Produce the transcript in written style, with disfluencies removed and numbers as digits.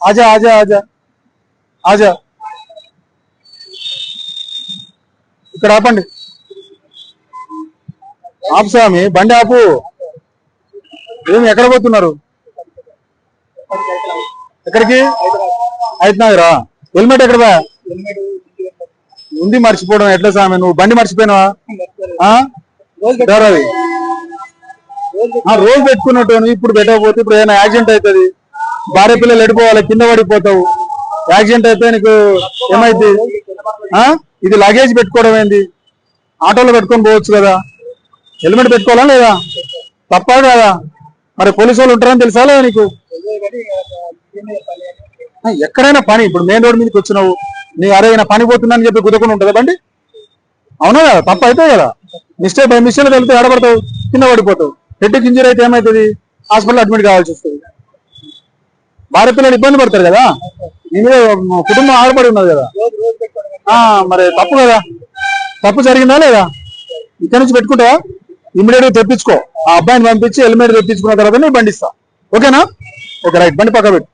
आजा आजा आजा आजा ఇక్కడ ఆపండి ఆపు స్వామి బండి ఆపు ఏమి ఎక్కడ పోతున్నారు ఎక్కడికి అయితున్నారా హెల్మెట్ ఎక్కడ ఉంది మర్చిపోవడం ఎట్లా స్వామి నువ్వు బండి మర్చిపోయినావా రోజు పెట్టుకున్నట్టు ఇప్పుడు పెట్టకపోతే ఇప్పుడు ఏదైనా యాక్సిడెంట్ అవుతుంది భార్య పిల్లలు ఎడిపోవాలి కింద పడిపోతావు యాక్సిడెంట్ అయితే నీకు ఏమైంది ఇది లగేజ్ పెట్టుకోవడం ఏంది ఆటోలో పెట్టుకొని పోవచ్చు కదా హెల్మెట్ పెట్టుకోవాలా లేదా తప్పా కదా మరి పోలీసు వాళ్ళు ఉంటారని తెలుసా లేదా నీకు ఎక్కడైనా పని ఇప్పుడు మెయిన్ రోడ్ మీదకి వచ్చినావు నీ అరే పని పోతుందని చెప్పి కుదరకుండా ఉంటుందా బండి అవునా కదా తప్ప అవుతావు కదా మిస్టేక్ బై మిస్టేక్ వెళ్తే ఆడపడతావు కింద పడిపోతావు హెడ్కి ఇంజరీ అయితే ఏమవుతుంది హాస్పిటల్ అడ్మిట్ కావాల్సి వస్తుంది భార్య పిల్లలు ఇబ్బంది పడతారు కదా నీ మీద కుటుంబం ఆడపడి ఉన్నది కదా మరి తప్పు కదా తప్పు జరిగిందా లేదా ఇక్కడ నుంచి పెట్టుకుంటావా ఇమ్మీడియట్ గా తెప్పించుకో ఆ అబ్బాయిని పంపించి హెల్మెట్ తెప్పించుకున్న తర్వాత నేను బండి ఇస్తా ఓకేనా ఓకే రైట్ బండి పక్క పెట్టు